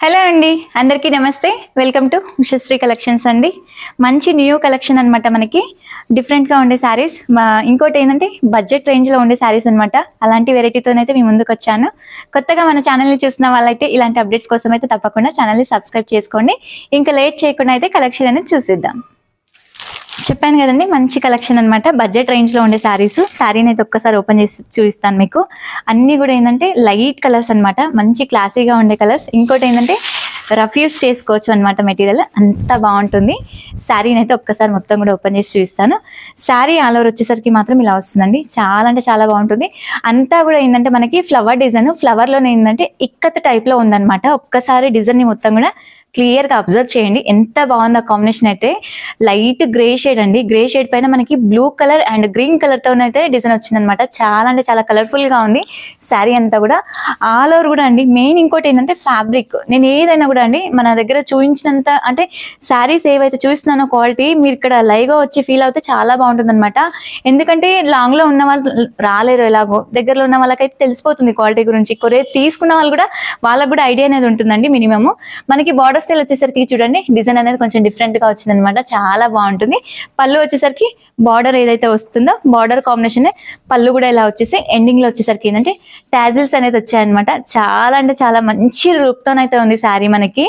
Hello అండి, అందరికీ నమస్తే. వెల్కమ్ టు ఉషశ్రీ కలెక్షన్స్ అండి. మంచి న్యూ కలెక్షన్ అనమాట. మనకి డిఫరెంట్గా ఉండే శారీస్, ఇంకోటి ఏంటంటే బడ్జెట్ రేంజ్లో ఉండే శారీస్ అనమాట. అలాంటి వెరైటీతోనైతే మీ ముందుకు వచ్చాను. కొత్తగా మన ఛానల్ని చూసిన వాళ్ళైతే ఇలాంటి అప్డేట్స్ కోసం అయితే తప్పకుండా ఛానల్ని సబ్స్క్రైబ్ చేసుకోండి. ఇంకా లేట్ చేయకుండా అయితే కలెక్షన్ అనేది చూసిద్దాం. చెప్పాను కదండి, మంచి కలెక్షన్ అనమాట. బడ్జెట్ రేంజ్లో ఉండే శారీని అయితే ఒక్కసారి ఓపెన్ చేసి చూపిస్తాను మీకు. అన్నీ కూడా ఏంటంటే లైట్ కలర్స్ అనమాట, మంచి క్లాసీగా ఉండే కలర్స్. ఇంకోటి ఏంటంటే రఫ్ యూస్ చేసుకోవచ్చు అనమాట. మెటీరియల్ అంత బాగుంటుంది. శారీని అయితే ఒక్కసారి మొత్తం కూడా ఓపెన్ చేసి చూపిస్తాను. శారీ ఆల్ ఓవర్ వచ్చేసరికి మాత్రం ఇలా వస్తుందండి. చాలా అంటే చాలా బాగుంటుంది. అంతా కూడా ఏంటంటే మనకి ఫ్లవర్ డిజైన్, ఫ్లవర్లోనే ఏంటంటే ఇక్కత్ టైప్లో ఉందన్నమాట. ఒక్కసారి డిజైన్ని మొత్తం కూడా క్లియర్గా అబ్జర్వ్ చేయండి. ఎంత బాగుంది ఆ కాంబినేషన్ అయితే. లైట్ గ్రే షేడ్ అండి. గ్రే షేడ్ పైన మనకి బ్లూ కలర్ అండ్ గ్రీన్ కలర్తో అయితే డిజైన్ వచ్చిందనమాట. చాలా అంటే చాలా కలర్ఫుల్గా ఉంది శారీ అంతా కూడా. ఆల్ ఓవర్ కూడా అండి. మెయిన్ ఇంకోటి ఏంటంటే ఫ్యాబ్రిక్. నేను ఏదైనా కూడా అండి మన దగ్గర చూపించినంత అంటే శారీస్ ఏవైతే చూస్తున్నానో క్వాలిటీ మీరు ఇక్కడ లైవ్గా వచ్చి ఫీల్ అవుతే చాలా బాగుంటుంది అనమాట. ఎందుకంటే లాంగ్లో ఉన్న వాళ్ళు రాలేరు, ఎలాగో దగ్గరలో ఉన్న వాళ్ళకైతే తెలిసిపోతుంది క్వాలిటీ గురించి. కొరియర్ తీసుకున్న వాళ్ళు కూడా వాళ్ళకు కూడా ఐడియా అనేది ఉంటుందండి మినిమమ్. మనకి బార్డర్ స్టైల్ వచ్చేసరికి చూడండి, డిజైన్ అనేది కొంచెం డిఫరెంట్ గా వచ్చింది అనమాట. చాలా బాగుంటుంది. పళ్ళు వచ్చేసరికి బార్డర్ ఏదైతే వస్తుందో బార్డర్ కాంబినేషన్, పళ్ళు కూడా ఇలా వచ్చేసి ఎండింగ్ లో వచ్చేసరికి ఏంటంటే టాజిల్స్ అనేది వచ్చాయన్నమాట. చాలా అంటే చాలా మంచి లుక్ తోనైతే ఉంది శారీ. మనకి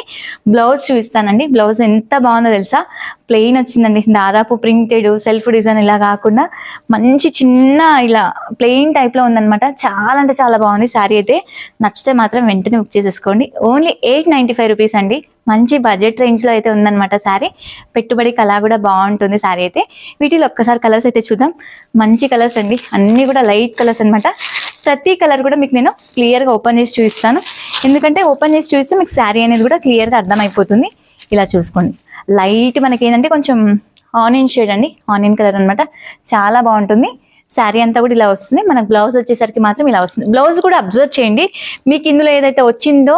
బ్లౌజ్ చూపిస్తానండి. బ్లౌజ్ ఎంత బాగుందో తెలుసా. ప్లెయిన్ వచ్చిందండి. దాదాపు ప్రింటెడ్ సెల్ఫ్ డిజైన్ ఇలా కాకుండా మంచి చిన్న ఇలా ప్లెయిన్ టైప్ లో ఉందన్నమాట. చాలా అంటే చాలా బాగుంది శారీ అయితే. నచ్చితే మాత్రం వెంటనే బుక్ చేసేసుకోండి. ఓన్లీ 895 రూపీస్ అండి. మంచి బడ్జెట్ రేంజ్ లో అయితే ఉందన్నమాట శారీ. పెట్టుబడికి అలా కూడా బాగుంటుంది శారీ అయితే. వీటిలో ఒక్కసారి కలర్స్ అయితే చూద్దాం. మంచి కలర్స్ అండి. అన్ని కూడా లైట్ కలర్స్ అనమాట. ప్రతి కలర్ కూడా మీకు నేను క్లియర్గా ఓపెన్ చేసి చూపిస్తాను. ఎందుకంటే ఓపెన్ చేసి చూస్తే మీకు శారీ అనేది కూడా క్లియర్గా అర్థమైపోతుంది. ఇలా చూసుకోండి. లైట్ మనకి ఏంటంటే కొంచెం ఆనియన్ షేడ్ అండి. ఆనియన్ కలర్ అనమాట. చాలా బాగుంటుంది. శారీ అంతా కూడా ఇలా వస్తుంది. మనకు బ్లౌజ్ వచ్చేసరికి మాత్రం ఇలా వస్తుంది. బ్లౌజ్ కూడా అబ్జర్వ్ చేయండి. మీకు ఇందులో ఏదైతే వచ్చిందో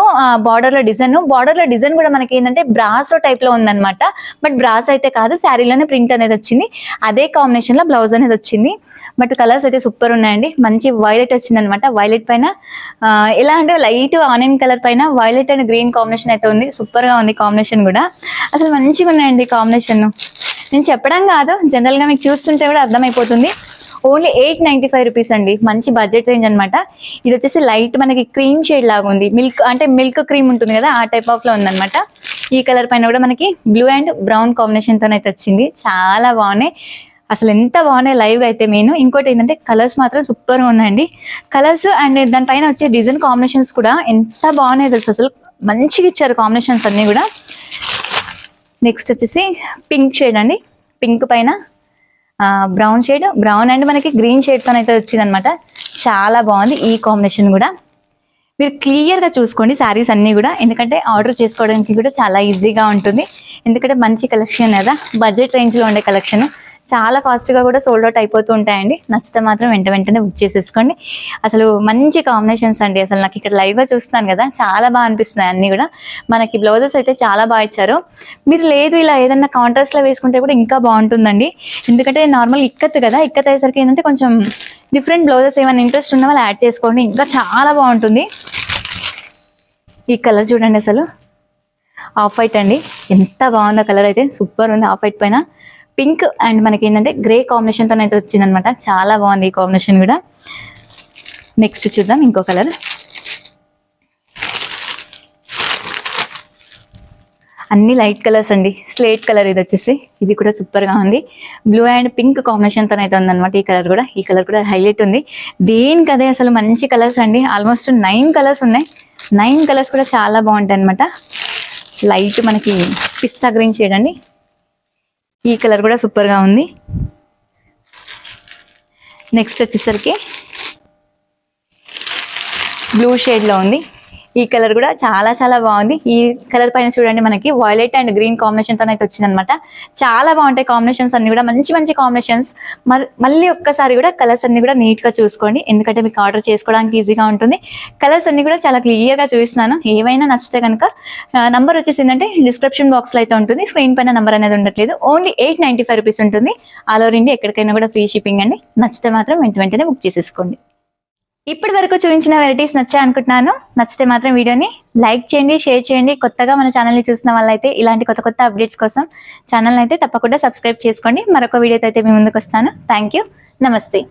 బార్డర్లో డిజైన్ కూడా మనకి ఏంటంటే బ్రాసో టైప్లో ఉందన్నమాట. బట్ బ్రాస్ అయితే కాదు, శారీలోనే ప్రింట్ అనేది వచ్చింది. అదే కాంబినేషన్లో బ్లౌజ్ అనేది వచ్చింది. బట్ కలర్స్ అయితే సూపర్ ఉన్నాయండి. మంచి వైలెట్ వచ్చింది అనమాట. వైలెట్ పైన ఎలా అంటే లైట్ ఆనియన్ కలర్ పైన వైలెట్ అండ్ గ్రీన్ కాంబినేషన్ అయితే ఉంది. సూపర్గా ఉంది కాంబినేషన్ కూడా. అసలు మంచిగా ఉన్నాయండి కాంబినేషన్. నేను చెప్పడం కాదు, జనరల్గా మీకు చూస్తుంటే కూడా అర్థమైపోతుంది. ఓన్లీ 895 రూపీస్ అండి. మంచి బడ్జెట్ రేంజ్ అనమాట. ఇది వచ్చేసి లైట్ మనకి క్రీమ్ షేడ్ లాగా ఉంది. మిల్క్ క్రీమ్ ఉంటుంది కదా, ఆ టైప్ ఆఫ్ లో ఉందన్నమాట. ఈ కలర్ పైన కూడా మనకి బ్లూ అండ్ బ్రౌన్ కాంబినేషన్ తో అయితే వచ్చింది. చాలా బాగున్నాయి. అసలు ఎంత బాగున్నాయి లైవ్ అయితే. మెయిన్ ఇంకోటి ఏంటంటే కలర్స్ మాత్రం సూపర్గా ఉన్నాయండి. కలర్స్ అండ్ దానిపైన వచ్చే డిజైన్ కాంబినేషన్స్ కూడా ఎంత బాగున్నాయి తెలుసు. అసలు మంచిగా ఇచ్చారు కాంబినేషన్స్ అన్ని కూడా. నెక్స్ట్ వచ్చేసి పింక్ షేడ్ అండి. పింక్ పైన బ్రౌన్ షేడ్, బ్రౌన్ అండ్ మనకి గ్రీన్ షేడ్తో అయితే వచ్చింది అనమాట. చాలా బాగుంది ఈ కాంబినేషన్ కూడా. మీరు క్లియర్గా చూసుకోండి శారీస్ అన్నీ కూడా. ఎందుకంటే ఆర్డర్ చేసుకోవడానికి కూడా చాలా ఈజీగా ఉంటుంది. ఎందుకంటే మంచి కలెక్షన్ కదా, బడ్జెట్ రేంజ్లో ఉండే కలెక్షన్. చాలా ఫాస్ట్గా కూడా సోల్డ్ అవుట్ అయిపోతూ ఉంటాయండి. నచ్చితే మాత్రం వెంటనే బుక్ చేసేసుకోండి. అసలు మంచి కాంబినేషన్స్ అండి. అసలు నాకు ఇక్కడ లైవ్గా చూస్తాను కదా, చాలా బాగా అనిపిస్తున్నాయి అన్నీ కూడా. మనకి బ్లౌజెస్ అయితే చాలా బాగా ఇచ్చారు. మీరు లేదు ఇలా ఏదన్నా కాంట్రాస్ట్లో వేసుకుంటే కూడా ఇంకా బాగుంటుందండి. ఎందుకంటే నార్మల్ ఇక్కత్ కదా, ఇక్కత్ అయ్యేసరికి ఏంటంటే కొంచెం డిఫరెంట్ బ్లౌజెస్ ఏమైనా ఇంట్రెస్ట్ ఉన్న వాళ్ళు యాడ్ చేసుకోండి, ఇంకా చాలా బాగుంటుంది. ఈ కలర్ చూడండి. అసలు ఆఫ్ వైట్ అండి. ఎంత బాగుందో కలర్ అయితే. సూపర్ ఉంది. ఆఫ్ వైట్ పైన పింక్ అండ్ మనకి ఏంటంటే గ్రే కాంబినేషన్తో అయితే వచ్చిందనమాట. చాలా బాగుంది ఈ కాంబినేషన్ కూడా. నెక్స్ట్ చూద్దాం ఇంకో కలర్. అన్ని లైట్ కలర్స్ అండి. స్లేట్ కలర్ ఇది వచ్చేసి, ఇది కూడా సూపర్గా ఉంది. బ్లూ అండ్ పింక్ కాంబినేషన్తో అయితే ఉందన్నమాట. ఈ కలర్ కూడా హైలైట్ ఉంది. దేనికి అదే అసలు మంచి కలర్స్ అండి. ఆల్మోస్ట్ 9 కలర్స్ ఉన్నాయి. 9 కలర్స్ కూడా చాలా బాగుంటాయి అనమాట. లైట్ మనకి పిస్తా గ్రీన్ షేడ్ అండి. ఈ కలర్ కూడా సూపర్గా ఉంది. నెక్స్ట్ వచ్చేసరికి బ్లూ షేడ్లో ఉంది. ఈ కలర్ కూడా చాలా చాలా బాగుంది. ఈ కలర్ పైన చూడండి మనకి వైలెట్ అండ్ గ్రీన్ కాంబినేషన్తో అయితే వచ్చిందనమాట. చాలా బాగుంటాయి కాంబినేషన్స్ అన్ని కూడా. మంచి మంచి కాంబినేషన్స్. మళ్ళీ ఒక్కసారి కూడా కలర్స్ అన్ని కూడా నీట్గా చూసుకోండి. ఎందుకంటే మీకు ఆర్డర్ చేసుకోవడానికి ఈజీగా ఉంటుంది. కలర్స్ అన్ని కూడా చాలా క్లియర్గా చూపిస్తున్నాను. ఏవైనా నచ్చితే కనుక నంబర్ వచ్చేసి ఏంటంటే డిస్క్రిప్షన్ బాక్స్లో అయితే ఉంటుంది. స్క్రీన్ పైన నంబర్ అనేది ఉండట్లేదు. ఓన్లీ 895 రూపీస్ ఉంటుంది. ఆల్ ఓవర్ ఇండియా ఎక్కడికైనా కూడా ఫ్రీ షిప్పింగ్ అండి. నచ్చితే మాత్రం వెంటనే బుక్ చేసేసుకోండి. ఇప్పటి వరకు చూపించిన వెరైటీస్ నచ్చాయి అనుకుంటున్నాను. నచ్చితే మాత్రం వీడియోని లైక్ చేయండి, షేర్ చేయండి. కొత్తగా మన ఛానల్ని చూసిన వాళ్ళైతే ఇలాంటి కొత్త కొత్త అప్డేట్స్ కోసం ఛానల్ని అయితే తప్పకుండా సబ్స్క్రైబ్ చేసుకోండి. మరొక వీడియోతో అయితే మీ ముందుకు వస్తాను. Thank you. నమస్తే.